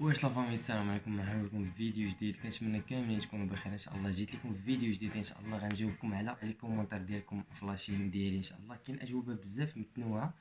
واش لافامي، السلام عليكم، مرحبا بكم في فيديو جديد. كنتمنى كاملين تكونوا بخير ان شاء الله. جيت لكم في فيديو جديد ان شاء الله، غنجاوبكم على لي كومونتير ديالكم في لاشين ديالي ان شاء الله. كاين اجوبه بزاف متنوعه،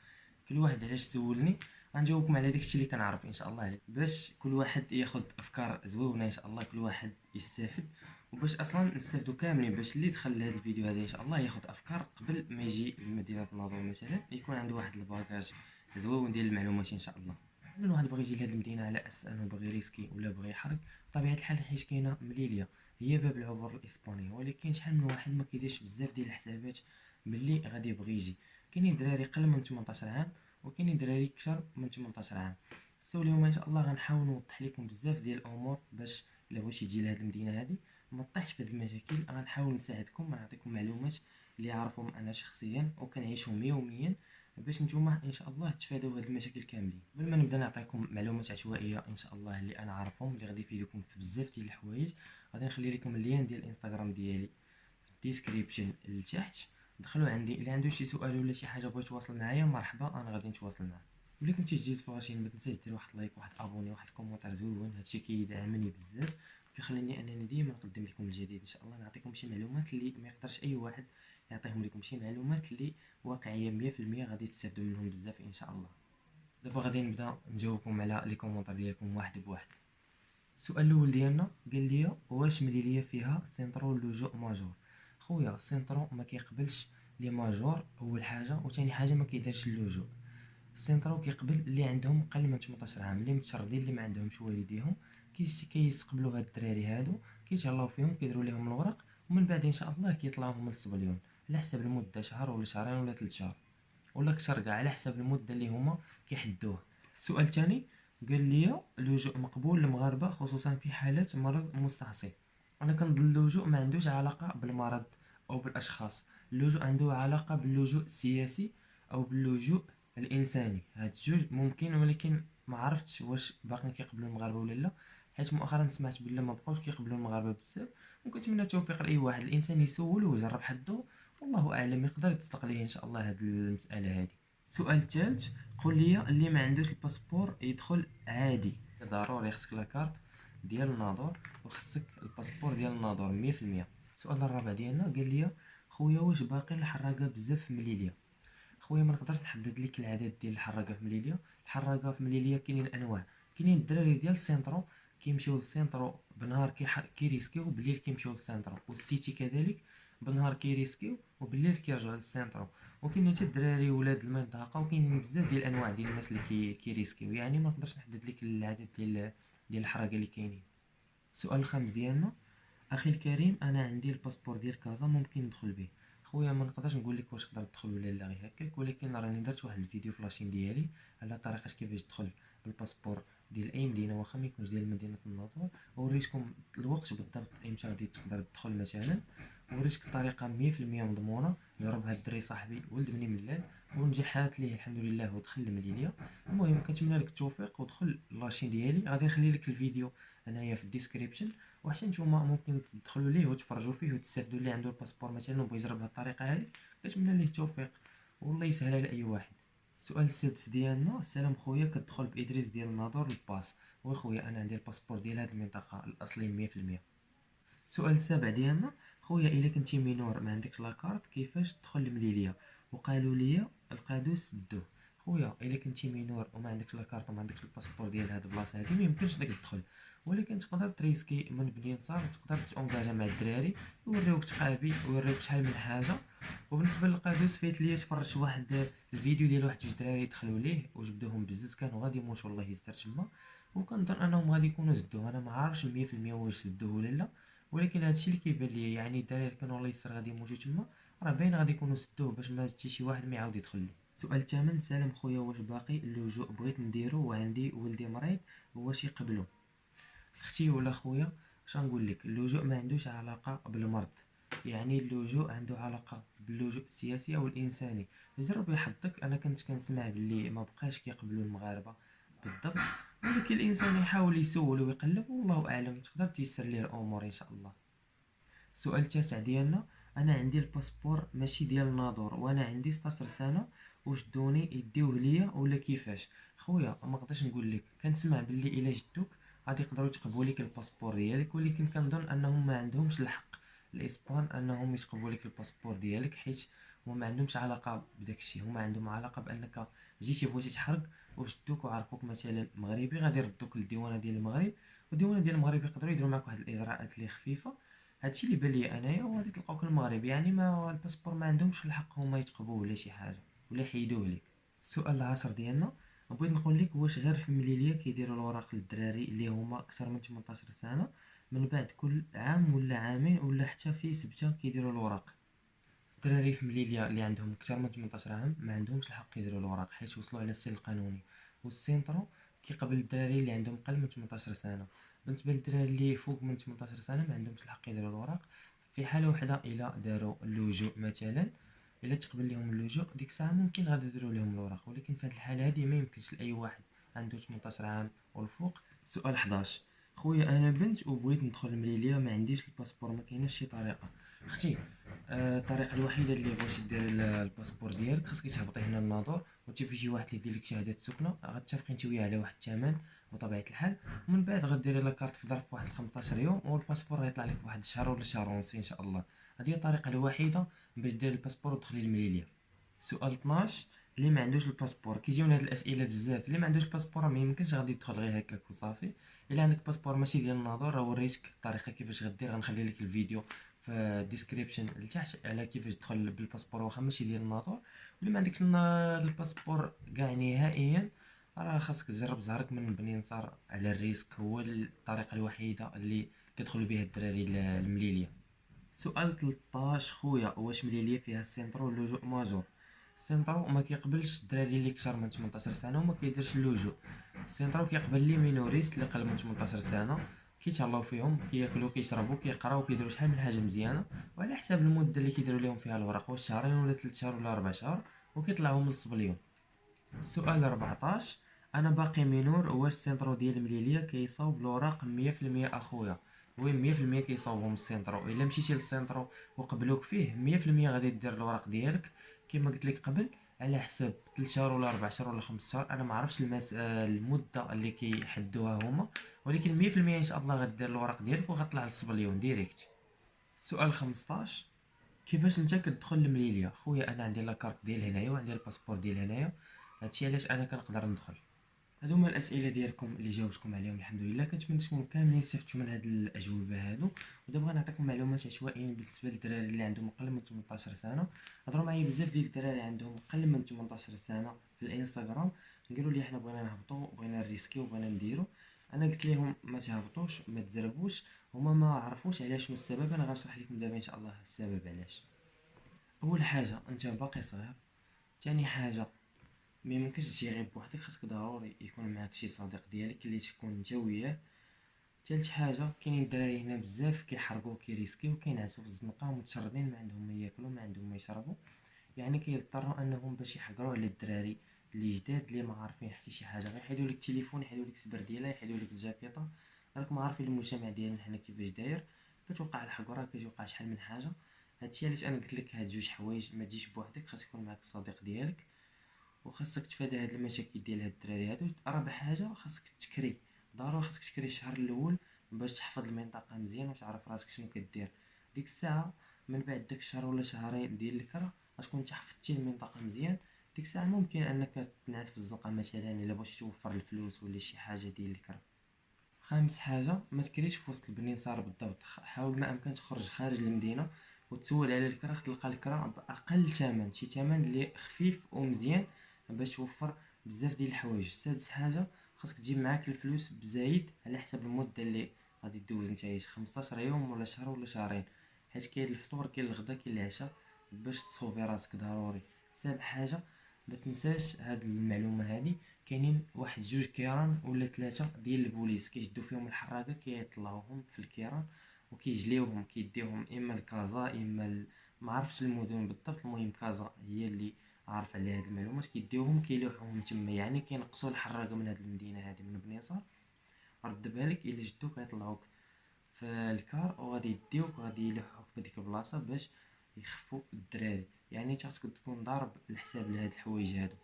كل واحد علاش سولني غنجاوبكم على داكشي اللي كنعرف ان شاء الله، باش كل واحد ياخذ افكار زوينه ان شاء الله، كل واحد يستافد، وباش اصلا نستافدوا كاملين، باش اللي دخل لهذا الفيديو هذا ان شاء الله ياخذ افكار قبل ما يجي لمدينه الناظور مثلا، يكون عنده واحد الباكاج زوين ديال المعلومات ان شاء الله. من واحد بغى يجي لهاد المدينه على اساس انه بغى ريسكي ولا بغى يحرق، بطبيعه الحال حيت كاينه مليليا هي باب العبور لاسبانيا، ولكن شحال من واحد ما كيديرش بزاف ديال الحسابات باللي غادي يبغي يجي. كاينين دراري قل من 18 عام، وكاينين دراري كثر من 18 عام. سو اليوم ان شاء الله غنحاول نوضح لكم بزاف ديال الامور، باش الا بغيتي تجي لهاد المدينه هادي ما تطيحش في هاد المشاكل. غنحاول نساعدكم، نعطيكم معلومات اللي عارفهم انا شخصيا وكنعيشهم يوميا، باش نتوما ان شاء الله تفادوا هاد المشاكل كاملين. قبل ما نبدا نعطيكم معلومات عشوائيه ان شاء الله اللي انا عارفهم، اللي غادي يفيدكم في بزاف ديال الحوايج، غادي نخلي لكم اللين ديال الانستغرام ديالي في الديسكريبشن لتحت. دخلوا عندي، اللي عنده شي سؤال ولا شي حاجه بغى يتواصل معايا مرحبا، انا غادي نتواصل معاه. ولي كنتي جديد في لاشين ما تنساش دير واحد لايك، واحد ابوني، واحد كومونتير زوين، هادشي كيدعمني بزاف، كيخليني انني ديما نقدم لكم الجديد ان شاء الله، نعطيكم شي معلومات اللي ما يقدرش اي واحد يعطيهم لكم، شي معلومات اللي واقعيه 100% غادي تستافدوا منهم بزاف ان شاء الله. دابا غادي نبدا نجاوبكم على لي كومونتير ديالكم واحد بواحد. السؤال الاول ديالنا قال لي واش مليليه فيها سينترو لوجو ماجور. خويا السينترو ما كيقبلش لي ماجور اول حاجه، وثاني حاجه ما كيديرش اللوجو. السينترو كيقبل اللي عندهم قل من 18 عام، اللي متشردين، اللي ما عندهمش والديهم، كيستقبلوا هاد الدراري هادو، كيتهلاو فيهم، كيديروا لهم الورق، ومن بعد ان شاء الله كيطلعوهم للصبليون على حسب المده، شهر ولا شهرين ولا 3 شهور ولا كثر كاع، على حسب المده اللي هما كيحدوها. السؤال الثاني قال لي اللجوء مقبول للمغاربه خصوصا في حالات مرض مستعصي. انا كنظن اللجوء ما عندوش علاقه بالمرض او بالاشخاص، اللجوء عنده علاقه باللجوء السياسي او باللجوء الانساني. هاد الجوج ممكن، ولكن ما عرفتش واش باقيين كيقبلوا المغاربه ولا لا، حيت مؤخرا سمعت بلي ما بقاوش كيقبلوا المغاربه بزاف. وكنتمنى التوفيق لاي واحد الانسان يسول ويجرب حظه، والله اعلم يقدر يتصدق ليه ان شاء الله هاد المساله هادي. السؤال الثالث قول لي اللي ما عندوش الباسبور يدخل عادي؟ ضروري خصك لاكارت ديال الناظور، وخصك الباسبور ديال الناظور 100%. السؤال الرابع ديالنا قال لي خويا واش باقي الحراقه بزاف في مليليا؟ خويا ما نقدرش نحدد لك العدد ديال الحراقه في مليليا. الحراقه في مليليا كاينين انواع، كاينين الدراري ديال السينترو كيمشيو للسينترو بنهار كيريسكيو، وبالليل كيمشيو للسينترو، والسيتي كذلك بنهار كيريسكيو وبالليل كيرجعوا للسينترو. وكاين حتى الدراري ولاد المنطقه، وكاين بزاف ديال الانواع ديال الناس اللي كيريسكيو، يعني ما نقدرش نحدد لك العدد ديال الحراقه اللي كاينين. السؤال الخامس ديالنا اخي الكريم انا عندي الباسبور ديال كازا ممكن ندخل به؟ خويا ما نقدرش نقول لك واش تقدر تدخل ولا لا غير هكاك، ولكن راني درت واحد الفيديو في لاشين ديالي على طريقه كيفاش تدخل بالباسبور ديال اي مدينه واخا ما يكونش ديال مدينه الناظور، وريتكم الوقت بالضبط ايمتى غادي تقدر تدخل مثلا، وريتك الطريقه 100% مضمونه. جربها الدري صاحبي ولد بني ملال ونجحات ليه الحمد لله ودخل المليليه. المهم كنتمنى لك التوفيق ودخل لاشين ديالي، غادي نخلي لك الفيديو هنايا في الديسكريبشن، وحتى نتوما ممكن تدخلوا ليه وتفرجوا فيه وتستافدوا. اللي عنده الباسبور مثلا وبغى يجرب هاد الطريقه هذه كنتمنى ليه التوفيق، والله يسهل على اي واحد. السؤال السادس ديالنا سلام خويا كتدخل بادريس ديال الناظور الباس؟ وي خويا انا عندي الباسبور ديال هاد المنطقه الاصلي 100%. السؤال السابع ديالنا خويا الا كنتي مينور ما عندكش لاكارت كيفاش تدخل للمليليه؟ وقالوا لي القادوس سدوه. خويا الا كنتي مينور وما عندكش لاكارت وما عندكش الباسبور ديال هاد البلاصه هادي ما يمكنش لك تدخل، ولكن تقدر تريسكي من بني نصار، تقدر تونجاجا مع الدراري يوريوك تقابي ويوريوك شحال من حاجه. وبالنسبه للقادوس فايت ليا تفرجت واحد الفيديو ديال واحد جوج دراري دخلوا ليه وجبدوهم بزز، كانوا غادي يموتوا الله يستر تما، وكنظن انهم غادي يكونوا زدوه. انا ما عارفش 100% واش زدوه ولا لا، ولكن هادشي اللي كيبان ليا، يعني الدراري كانوا الله يسر غادي يموتوا تما، راه باين غادي يكونوا سدوه باش ما حتى شي واحد ما يعاود يدخل ليه. سؤال الثامن سلام خويا واش باقي اللجوء بغيت نديرو وعندي ولدي مريض واش يقبلوا؟ اختي ولا خويا اش غنقول لك، اللجوء ما عندوش علاقه بالمرض، يعني اللجوء عنده علاقه باللجوء السياسي او الانساني. جرب يحطك، انا كنت كنسمع باللي ما بقاش كيقبلوا المغاربه بالضبط، ولكن الانسان يحاول يسول ويقلب، والله اعلم تقدر تيسر ليه الامور ان شاء الله. السؤال التاسع ديالنا انا عندي الباسبور ماشي ديال الناظور وانا عندي 16 سنه، واش دوني يديوه ليا ولا كيفاش؟ خويا ما نقدرش نقول لك، كنسمع باللي الا جدوك غادي يقدروا يتقبوا لك الباسبور ديالك، ولكن كنظن انهم ما عندهمش الحق الاسبان انهم يتقبوا لك الباسبور ديالك، حيت هما ما عندهمش علاقه بداك الشيء. هما عندهم علاقه بانك جيتي بغيتي تحرق وشدوك وعرفوك مثلا مغربي، غادي يردوك للديوانه ديال المغرب، والديوانه ديال المغرب يقدروا يديروا معك واحد الاجراءات اللي خفيفه. هادشي اللي بان لي انايا، وغادي تلقاوك المغرب. يعني ما الباسبور ما عندهمش الحق هما يتقبوه ولا شي حاجه ولا يحيدوه لك. السؤال العاشر ديالنا، بغيت نقول لك واش غير في المليليه كيديروا الوراق للدراري اللي هما اكثر من 18 سنه، من بعد كل عام ولا عامين ولا حتى في سبته كيديروا الوراق؟ الدراري في مليليا اللي عندهم اكثر من 18 عام ما عندهمش الحق يديروا الوراق، حيت وصلوا على السن القانوني. والسينترو كيقبل الدراري اللي عندهم قل من 18 سنه. بالنسبه للدراري اللي فوق من 18 سنه ما عندهمش الحق يديروا الوراق. في حاله واحده الا داروا اللجوء مثلا، الا تقبل لهم اللجوء ديك الساعه ممكن غادي يديروا لهم الوراق، ولكن في هذه الحاله هذه ما يمكنش لاي واحد عنده 18 عام والفوق. سؤال 11، خويا انا بنت وبغيت ندخل المليليه، ما عنديش الباسبور، ما كايناش شي طريقه؟ اختي، الطريقه الوحيده اللي بغيتي دير الباسبور ديالك، خاصك تهبطي هنا للناظور وتشوفي شي واحد اللي يدير لك شهاده سكنه، غتتفقي انت وياه على واحد الثمن بطبيعه الحال. ومن بعد غديري لا كارت في ظرف واحد 15 يوم، والباسبور غيطلع لك واحد الشهر ولا شهر ونص ان شاء الله. هذه هي الطريقه الوحيده باش دير الباسبور وتدخلي المليليه. سؤال 12، اللي ما عندوش الباسبور، كيجيونا هاد الاسئله بزاف. اللي ما عندوش الباسبور ما يمكنش غادي يدخل غير هكاك وصافي. الا عندك باسبور ماشي ديال الناظور، راه وريتك الطريقه كيفاش غدير، غنخلي لك الفيديو في الديسكريبشن لتحت على كيفاش تدخل بالباسبور واخا ماشي ديال الناظور. واللي ما عندكش الباسبور كاع نهائيا، راه خاصك تجرب زهرك من بني نصار على الريسك، هو الطريقه الوحيده اللي كيدخلوا بها الدراري المليليه. سؤال 13، خويا واش مليليه فيها السينترو اللجوء ماجور؟ السينترو ما كيقبلش الدراري اللي كثر من 18 سنه وما كيديرش اللجوء. السينترو كيقبل لي مينوريست اللي قل من 18 سنه، كيتهلاو فيهم، كياكلوا كيشربوا كيقراو كيديروا شحال من حاجه مزيانه، وعلى حساب المده اللي كيديروا لهم فيها الوراق، واش شهرين ولا 3 شهور ولا 4 شهور، وكيطلعوا من الصبليون. السؤال 14، انا باقي مينور، واش السينترو ديال المليليه كيصاوب الوراق 100% اخويا؟ وي 100% كيصاوبهم السينترو. الا مشيتي للسينترو وقبلوك فيه 100% غادي دير الوراق ديالك كما قلت لك قبل، على حساب 3 شهور ولا 4 شهور ولا 5 شهور. انا ما عرفتش المده اللي كيحدوها هما، ولكن 100% ان شاء الله غدير الوراق ديالك وغطلع للصبليون ديريكت. السؤال 15، كيفاش نتا كتدخل المليليه؟ خويا انا عندي لاكارت ديال هنايا وعندي الباسبور ديال هنايا، هادشي علاش انا كنقدر ندخل. هادو هما الاسئله ديالكم اللي جاوبتكم عليهم الحمد لله. كنتمنى تكونوا كاملين استفدتوا من هاد الاجوبه هادو. ودابا غنعطيكم معلومات عشوائيه بالنسبه للدراري اللي عندهم اقل من 18 سنه. هضروا معايا بزاف ديال الدراري عندهم اقل من 18 سنه في الانستغرام، قالوا لي حنا بغينا نهبطوا، بغينا نريسكيو، بغينا نديرو. انا قلت لهم ما تهبطوش ما تزربوش، هما ما عرفوش علاش شنو السبب. انا غنشرح لكم دابا ان شاء الله السبب علاش. اول حاجه انت باقي صغير. تاني حاجه ما يمكنش تجي غير بوحدك، خاصك ضروري يكون معاك شي صديق ديالك اللي تكون انت وياه. ثالث حاجه، كاينين الدراري هنا بزاف كيحرقوا كيريسكيو كينعسوا في الزنقه متشردين، ما عندهم ما ياكلوا ما عندهم ما يشربوا، يعني كيضطروا انهم باش يحقروا على الدراري اللي جداد اللي ما عارفين حتى شي حاجه، غير يحيدوا لك التليفون، يحيدوا لك السبرديله، يحيدوا لك الجاكيطه. راك ما عارفين المجتمع ديالنا حنا كيفاش داير، كتوقع الحقره، كتوقع شحال من حاجه. هادشي علاش انا قلت لك هاد جوج حوايج، ما تجيش بوحدك، خاص يكون معاك الصديق ديالك، وخاصك تفادى هاد المشاكل ديال هاد الدراري هادو. رابع حاجه، خاصك تكري، ضروري خاصك تكري الشهر الاول باش تحفظ المنطقه مزيان وتعرف راسك شنو كدير. ديك الساعه من بعد داك الشهر ولا شهرين ديال الكرا غتكون انت حفظتي المنطقه مزيان. ديك الساعه ممكن انك تنعس في الزنقه مثلا الا بغيتي توفر الفلوس ولا شي حاجه ديال الكرا. خامس حاجه، ما تكريش في وسط البنين صار بالضبط، حاول ما امكن تخرج خارج المدينه وتسول على الكرا، تلقى الكرا باقل ثمن، شي ثمن اللي خفيف ومزيان باش توفر بزاف ديال الحوايج. سادس حاجه، خاصك تجيب معاك الفلوس بزايد على حسب المده اللي غادي دوز نتايا، 15 يوم ولا شهر ولا شهرين، حيت كاين الفطور كاين الغدا كاين العشاء باش تصوفي راسك ضروري. سابع حاجه، ما تنساش هاد المعلومه هادي، كاينين واحد جوج كيران ولا ثلاثه ديال البوليس كيشدو فيهم الحراقه كيطلعوهم في الكيران وكيجليوهم كيديوهم اما لكازا اما ما عرفتش المدن بالضبط، المهم كازا هي اللي عارف على هاد المعلومات، كيديوهم كيلوحوهم تما، يعني كينقصوا الحراقه من هاد المدينه هادي من بنيصر. رد بالك الا جدوك غيطلعوك في الكار وغادي يديوك وغادي يلوحوك في ديك البلاصه باش يخفوا الدراري، يعني انت خاصك تكون ضارب الحساب لهاد الحوايج هادو.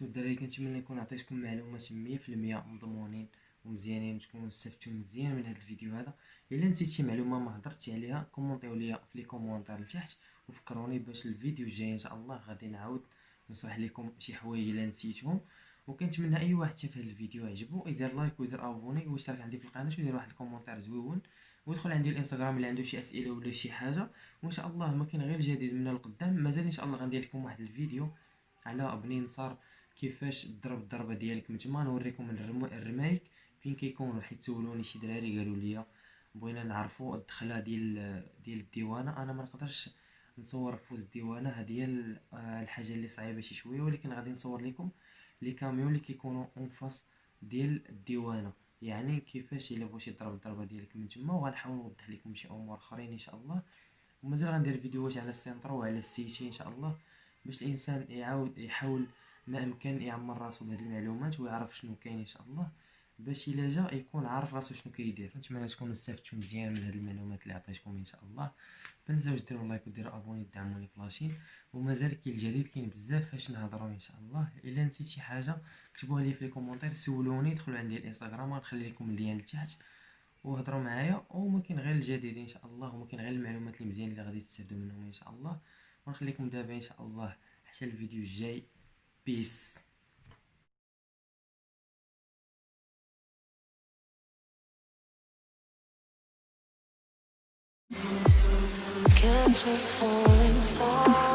الدراري كنتمنى نكون عطيتكم معلومات 100% مضمونين ومزيانين وتكونوا استفدتوا مزيان من هذا الفيديو هذا. الا نسيت شي معلومه ما هضرتش عليها كومونطيو ليا في لي كومونتير لتحت، وفكروني باش الفيديو الجاي ان شاء الله غادي نعاود نشرح لكم شي حوايج الا نسيتهم. وكنتمنى اي واحد شاف هذا الفيديو عجبو يدير لايك ويدير ابوني ويشترك عندي في القناه ويدير واحد الكومونتير زويون، ويدخل عندي الانستغرام اللي عنده شي اسئله ولا شي حاجه. وان شاء الله ما كاين غير جديد من القدام. مازال ان شاء الله غندير لكم واحد الفيديو على بنين صار كيفاش تضرب الضربه ديالك من تما، نوريكم الرمايك فين كيكونوا، حيت سولوني شي دراري قالوا لي بغينا نعرفوا الدخله ديال الديوانه. انا ما نقدرش نصور فوز الديوانه، هذه هي الحاجه اللي صعيبه شي شويه، ولكن غادي نصور لكم لي كاميون اللي كيكونوا اون فاس ديال الديوانه، يعني كيفاش الا بغيتي تضرب الضربه ديالك من تما. وغنحاول نوضح لكم شي امور اخرين ان شاء الله. ومازال غندير فيديوهات على السنترو وعلى السيتي ان شاء الله، باش الانسان يحاول ما امكن يعمر راسو بهاد المعلومات ويعرف شنو كاين ان شاء الله، باش الا جا يكون عارف راسو شنو كيدير. نتمنى تكونوا استفدتوا مزيان من هاد المعلومات اللي عطيتكم ان شاء الله. متنساوش ديروا لايك وديروا ابوني تدعموني في لاشين. ومازال كاين الجديد، كاين بزاف فاش نهضروا ان شاء الله. الا نسيت شي حاجه كتبوها لي في لي كومونتير، سولوني، دخلوا عندي الانستغرام غنخلي لكم اللين لتحت وهضروا معايا. وما كاين غير الجديد ان شاء الله، وما كاين غير المعلومات اللي مزيان اللي غادي تستافدوا منهم ان شاء الله. ونخليكم دابا ان شاء الله حتى الفيديو الجاي. بيس. Catch a falling star.